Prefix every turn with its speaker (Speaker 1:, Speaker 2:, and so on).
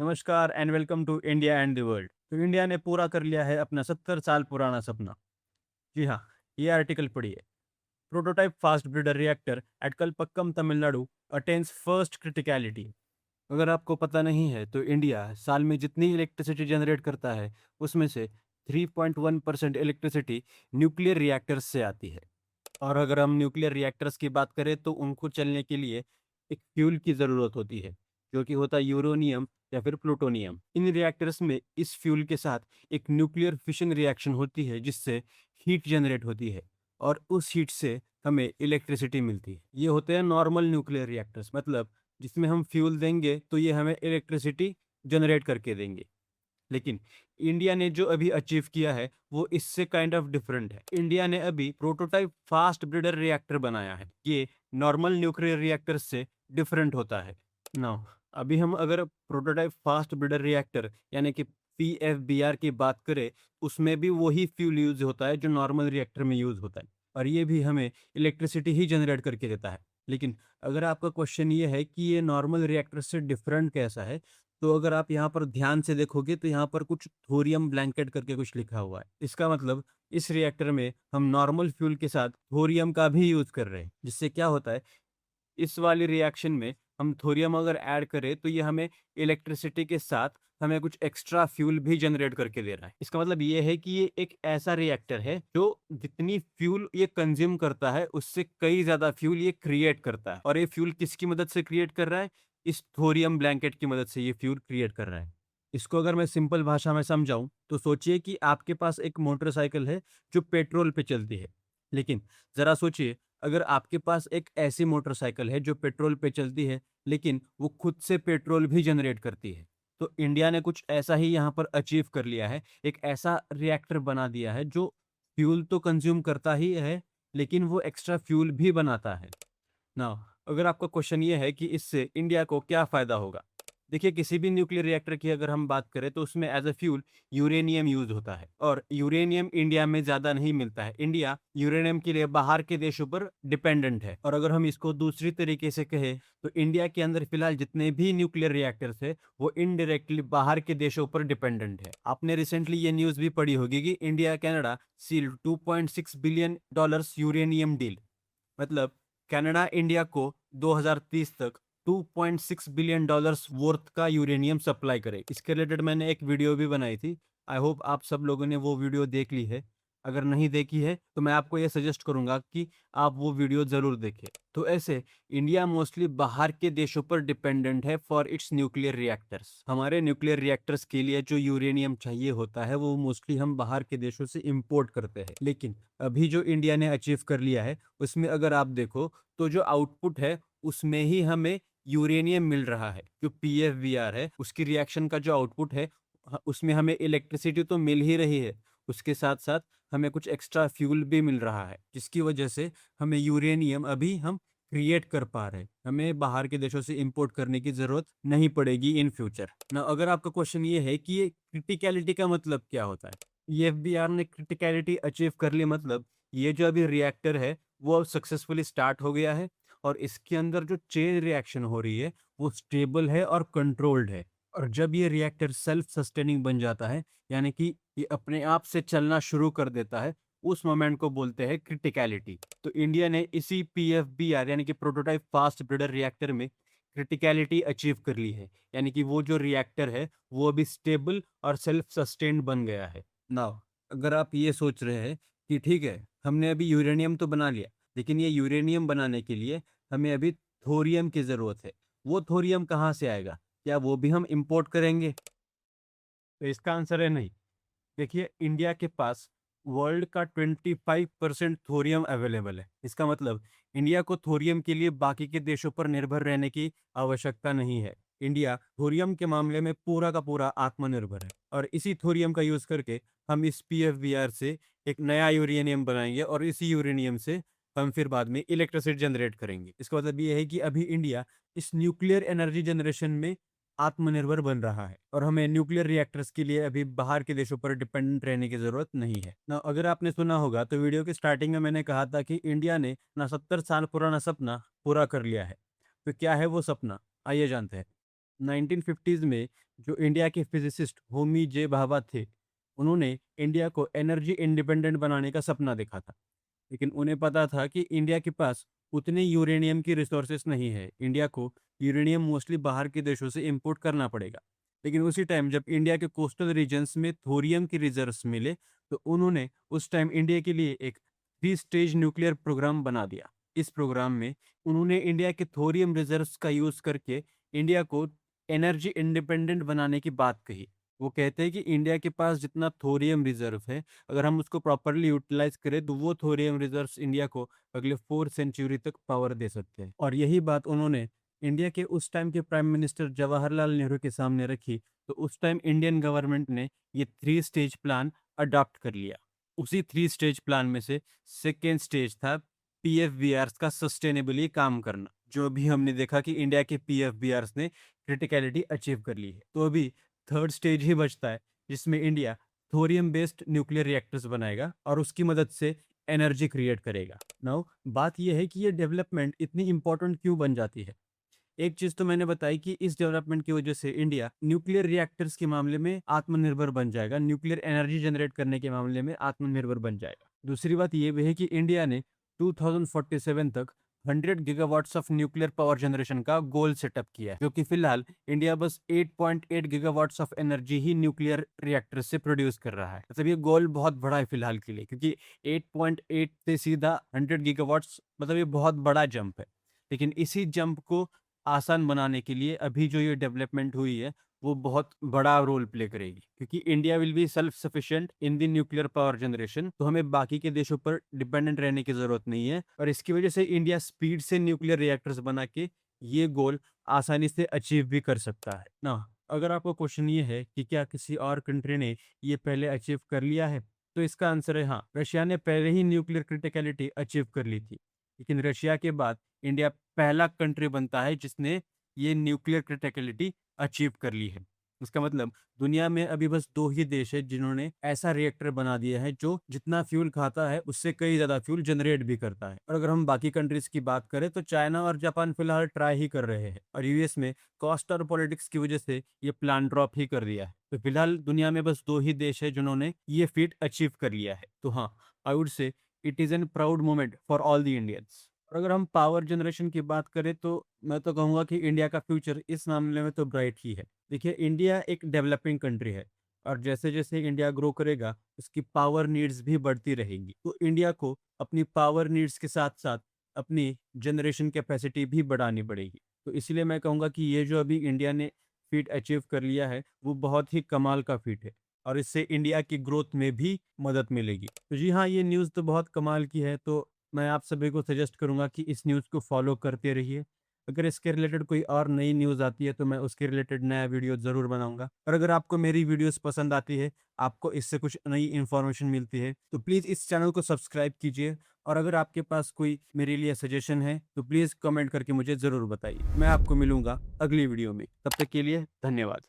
Speaker 1: नमस्कार and welcome to India and the world. तो India ने पूरा कर लिया है अपना 70 साल पुराना सपना। जी हाँ, ये आर्टिकल पढ़िए। Prototype fast breeder reactor at Kalpakkam Tamil Nadu attains first criticality. अगर आपको पता नहीं है तो इंडिया साल में जितनी इलेक्ट्रिसिटी जनरेट करता है उसमें से 3.1% इलेक्ट्रिसिटी न्यूक्लियर रिएक्टर्स से आती है। और अगर हम न्यूक्लियर रिएक्टर्स की बात करें तो उनको चलने के लिए एक फ्यूल की ज़रूरत होती है, जो कि होता है यूरेनियम या फिर प्लूटोनियम। इन रिएक्टर्स में इस फ्यूल के साथ एक न्यूक्लियर फिशन रिएक्शन होती है जिससे हीट जनरेट होती है और उस हीट से हमें इलेक्ट्रिसिटी मिलती है। ये होते हैं नॉर्मल न्यूक्लियर रिएक्टर्स, मतलब जिसमें हम फ्यूल देंगे तो ये हमें इलेक्ट्रिसिटी जनरेट करके देंगे। लेकिन इंडिया ने जो अभी अचीव किया है वो इससे काइंड ऑफ डिफरेंट है। इंडिया ने अभी प्रोटोटाइप फास्ट ब्रीडर रिएक्टर बनाया है। ये नॉर्मल न्यूक्लियर रिएक्टर से डिफरेंट होता है। नाउ अभी हम अगर प्रोटोटाइप फास्ट ब्रीडर रिएक्टर यानी कि पीएफबीआर की बात करें, उसमें भी वही फ्यूल यूज होता है जो नॉर्मल रिएक्टर में यूज होता है और ये भी हमें इलेक्ट्रिसिटी ही जनरेट करके देता है। लेकिन अगर आपका क्वेश्चन ये है कि ये नॉर्मल रिएक्टर से डिफरेंट कैसा है, तो अगर आप यहाँ पर ध्यान से देखोगे तो यहाँ पर कुछ थोरियम ब्लैंकेट करके कुछ लिखा हुआ है। इसका मतलब इस रिएक्टर में हम नॉर्मल फ्यूल के साथ थोरियम का भी यूज कर रहे हैं, जिससे क्या होता है, इस वाली रिएक्शन में हम थोरियम अगर ऐड करें तो ये हमें इलेक्ट्रिसिटी के साथ हमें कुछ एक्स्ट्रा फ्यूल भी जनरेट करके दे रहा है। इसका मतलब ये है कि ये एक ऐसा रिएक्टर है जो जितनी फ्यूल ये कंज्यूम करता है उससे कई ज्यादा फ्यूल ये क्रिएट करता है। और ये फ्यूल किसकी मदद से क्रिएट कर रहा है? इस थोरियम ब्लैंकेट की मदद से ये फ्यूल क्रिएट कर रहा है। इसको अगर मैं सिंपल भाषा में समझाऊं तो सोचिए कि आपके पास एक मोटरसाइकिल है जो पेट्रोल पे चलती है। लेकिन जरा सोचिए, अगर आपके पास एक ऐसी मोटरसाइकिल है जो पेट्रोल पे चलती है लेकिन वो खुद से पेट्रोल भी जनरेट करती है। तो इंडिया ने कुछ ऐसा ही यहाँ पर अचीव कर लिया है। एक ऐसा रिएक्टर बना दिया है जो फ्यूल तो कंज्यूम करता ही है लेकिन वो एक्स्ट्रा फ्यूल भी बनाता है। ना अगर आपका क्वेश्चन ये है कि इससे इंडिया को क्या फायदा होगा, देखिए किसी भी न्यूक्लियर रिएक्टर की अगर हम बात करें तो उसमें as a fuel uranium use होता है और यूरेनियम इंडिया में ज्यादा नहीं मिलता है। इंडिया यूरेनियम के लिए बाहर के देशों पर डिपेंडेंट है। और अगर हम इसको दूसरी तरीके से कहें तो इंडिया के अंदर फिलहाल जितने भी न्यूक्लियर रिएक्टर्स है वो इनडायरेक्टली बाहर के देशों पर डिपेंडेंट है। आपने रिसेंटली ये न्यूज भी पढ़ी होगी कि India Canada sealed $2.6 billion uranium deal. मतलब कनाडा इंडिया को 2030 तक $2.6 बिलियन वर्थ का यूरेनियम सप्लाई करे। इसके रिलेटेड मैंने एक वीडियो भी बनाई थी। आई होप आप सब लोगों ने वो वीडियो देख ली है। अगर नहीं देखी है तो मैं आपको ये सजेस्ट करूंगा कि आप वो वीडियो ज़रूर देखें। तो ऐसे इंडिया मोस्टली बाहर के देशों पर डिपेंडेंट है फॉर इट्स न्यूक्लियर रिएक्टर्स। हमारे न्यूक्लियर रिएक्टर्स के लिए जो यूरेनियम चाहिए होता है वो मोस्टली हम बाहर के देशों से इंपोर्ट करते हैं। लेकिन अभी जो इंडिया ने अचीव कर लिया है उसमें अगर आप देखो तो जो आउटपुट है उसमें ही हमें यूरेनियम मिल रहा है। जो पीएफवीआर है उसकी रिएक्शन का जो आउटपुट है उसमें हमें इलेक्ट्रिसिटी तो मिल ही रही है, उसके साथ साथ हमें कुछ एक्स्ट्रा फ्यूल भी मिल रहा है जिसकी वजह से हमें यूरेनियम अभी हम क्रिएट कर पा रहे हैं। हमें बाहर के देशों से इंपोर्ट करने की जरूरत नहीं पड़ेगी इन फ्यूचर ना। अगर आपका क्वेश्चन ये है कि ये क्रिटिकलिटी का मतलब क्या होता है, ये एफबीआर ने क्रिटिकलिटी अचीव कर ली, मतलब ये जो अभी रिएक्टर है वो अब सक्सेसफुली स्टार्ट हो गया है और इसके अंदर जो चेन रिएक्शन हो रही है वो स्टेबल है और कंट्रोल्ड है। और जब ये रिएक्टर सेल्फ सस्टेनिंग बन जाता है, यानी कि ये अपने आप से चलना शुरू कर देता है, उस मोमेंट को बोलते हैं क्रिटिकलिटी। तो इंडिया ने इसी पीएफबीआर यानी कि प्रोटोटाइप फास्ट ब्रीडर रिएक्टर में क्रिटिकलिटी अचीव कर ली है। यानी कि वो जो रिएक्टर है वो अभी स्टेबल और सेल्फ सस्टेन्ड बन गया है। नाउ अगर आप ये सोच रहे हैं कि ठीक है, हमने अभी यूरेनियम तो बना लिया लेकिन ये यूरेनियम बनाने के लिए हमें अभी थोरियम की ज़रूरत है। वो थोरियम कहाँ से आएगा? क्या वो भी हम इंपोर्ट करेंगे? तो इसका आंसर है नहीं। देखिए इंडिया के पास वर्ल्ड का 25% थोरियम अवेलेबल है। इसका मतलब इंडिया को थोरियम के लिए बाकी के देशों पर निर्भर रहने की आवश्यकता नहीं है। इंडिया थोरियम के मामले में पूरा का पूरा आत्मनिर्भर है और इसी थोरियम का यूज करके हम इस पीएफबीआर से एक नया यूरेनियम बनाएंगे और इसी यूरेनियम से हम फिर बाद में इलेक्ट्रिसिटी जनरेट करेंगे। इसका मतलब ये है कि अभी इंडिया इस न्यूक्लियर एनर्जी जनरेशन में आत्मनिर्भर बन रहा है और हमें न्यूक्लियर रिएक्टर्स के लिए अभी बाहर के देशों पर डिपेंडेंट रहने की जरूरत नहीं है ना। अगर आपने सुना होगा तो वीडियो की स्टार्टिंग में मैंने कहा था कि इंडिया ने ना 70 साल पुराना सपना पूरा कर लिया है। तो क्या है वो सपना, आइए जानते हैं। 1950s में जो इंडिया के फिजिसिस्ट होमी जे भाभा थे, उन्होंने इंडिया को एनर्जी इंडिपेंडेंट बनाने का सपना देखा था। लेकिन उन्हें पता था कि इंडिया के पास उतने यूरेनियम की रिसोर्सेस नहीं है। इंडिया को यूरेनियम मोस्टली बाहर के देशों से इंपोर्ट करना पड़ेगा। लेकिन उसी टाइम जब इंडिया के कोस्टल रीजन्स में थोरियम की रिजर्व्स मिले, तो उन्होंने उस टाइम इंडिया के लिए एक 3 स्टेज न्यूक्लियर प्रोग्राम बना दिया। इस प्रोग्राम में उन्होंने इंडिया के थोरियम रिजर्व्स का यूज़ करके इंडिया को एनर्जी इंडिपेंडेंट बनाने की बात कही। वो कहते हैं कि इंडिया के पास जितना थोरियम रिजर्व है, अगर हम उसको प्रॉपर्ली यूटिलाइज करें तो वो थोरियम रिजर्व्स इंडिया को अगले 4 सेंचुरी तक पावर दे सकते हैं। और यही बात उन्होंने इंडिया के उस टाइम के प्राइम मिनिस्टर जवाहरलाल नेहरू के सामने रखी, तो उस टाइम इंडियन गवर्नमेंट ने ये 3 स्टेज प्लान अडॉप्ट कर लिया। उसी 3 स्टेज प्लान में से सेकेंड स्टेज था पीएफबीआर्स का सस्टेनेबली काम करना। जो अभी हमने देखा कि इंडिया के पीएफबीआर्स ने क्रिटिकलिटी अचीव कर ली है। तो अभी थर्ड स्टेज ही बचता है, जिसमें India thorium based nuclear reactors बनाएगा और उसकी मदद से एनर्जी क्रिएट करेगा। नाउ बात यह है कि ये डेवलपमेंट इतनी इंपॉर्टेंट क्यों बन जाती है। एक चीज तो मैंने बताई कि इस डेवलपमेंट की वजह से इंडिया न्यूक्लियर रिएक्टर्स के मामले में आत्मनिर्भर बन जाएगा, न्यूक्लियर एनर्जी जनरेट करने के मामले में आत्मनिर्भर बन जाएगा। दूसरी बात ये भी है कि इंडिया ने 2047 तक 100 gigawatts of nuclear power generation का गोल सेटअप किया है, क्योंकि फिलहाल इंडिया बस 8.8 gigawatts of energy he nuclear reactor से प्रोड्यूस कर रहा है। मतलब ये गोल बहुत बड़ा है फिलहाल के लिए, क्योंकि 8.8 से सीधा 100 गीगावाट्स, मतलब ये बहुत बड़ा जंप है। लेकिन इसी जंप को आसान बनाने के लिए अभी जो ये डेवलपमेंट हुई है, वो बहुत बड़ा रोल प्ले करेगी, क्योंकि India will be self sufficient in the nuclear power generation. तो हमें बाकी के देशों पर डिपेंडेंट रहने की जरूरत नहीं है, और इसकी वजह से इंडिया स्पीड से न्यूक्लियर रिएक्टर्स बना के ये गोल आसानी से अचीव भी कर सकता है ना। अगर आपको क्वेश्चन ये है कि क्या किसी और कंट्री ने ये पहले अचीव कर लिया है, तो इसका आंसर है हाँ। रशिया ने पहले ही न्यूक्लियर क्रिटिकलिटी अचीव कर ली थी, लेकिन रशिया के बाद इंडिया पहला कंट्री बनता है जिसने ये न्यूक्लियर क्रिटिकलिटी अचीव कर ली है। इसका मतलब दुनिया में अभी बस 2 ही देश है जिन्होंने ऐसा रिएक्टर बना दिया है जो जितना फ्यूल खाता है उससे कई ज्यादा फ्यूल जनरेट भी करता है। और अगर हम बाकी कंट्रीज की बात करें तो चाइना और जापान फिलहाल ट्राई ही कर रहे हैं, और यूएस में कॉस्ट और पॉलिटिक्स की वजह से ये प्लान ड्रॉप ही कर दिया है। तो फिलहाल दुनिया में बस 2 ही देश है जिन्होंने ये फीट अचीव कर लिया है। तो हाँ, I would say it is an proud moment for all the Indians. और अगर हम पावर जनरेशन की बात करें तो मैं तो कहूँगा कि इंडिया का फ्यूचर इस मामले में तो ब्राइट ही है। देखिए, इंडिया एक डेवलपिंग कंट्री है, और जैसे जैसे इंडिया ग्रो करेगा उसकी पावर नीड्स भी बढ़ती रहेंगी। तो इंडिया को अपनी पावर नीड्स के साथ साथ अपनी जनरेशन कैपेसिटी भी बढ़ानी पड़ेगी। तो इसलिए मैं कहूँगा कि ये जो अभी इंडिया ने फीट अचीव कर लिया है वो बहुत ही कमाल का फीट है, और इससे इंडिया की ग्रोथ में भी मदद मिलेगी। तो जी हाँ, ये न्यूज़ तो बहुत कमाल की है। तो मैं आप सभी को सजेस्ट करूंगा कि इस न्यूज़ को फॉलो करते रहिए। अगर इसके रिलेटेड कोई और नई न्यूज़ आती है तो मैं उसके रिलेटेड नया वीडियो ज़रूर बनाऊंगा। और अगर आपको मेरी वीडियोस पसंद आती है, आपको इससे कुछ नई इन्फॉर्मेशन मिलती है, तो प्लीज़ इस चैनल को सब्सक्राइब कीजिए। और अगर आपके पास कोई मेरे लिए सजेशन है तो प्लीज़ कमेंट करके मुझे ज़रूर बताइए। मैं आपको मिलूंगा अगली वीडियो में। तब तक के लिए धन्यवाद।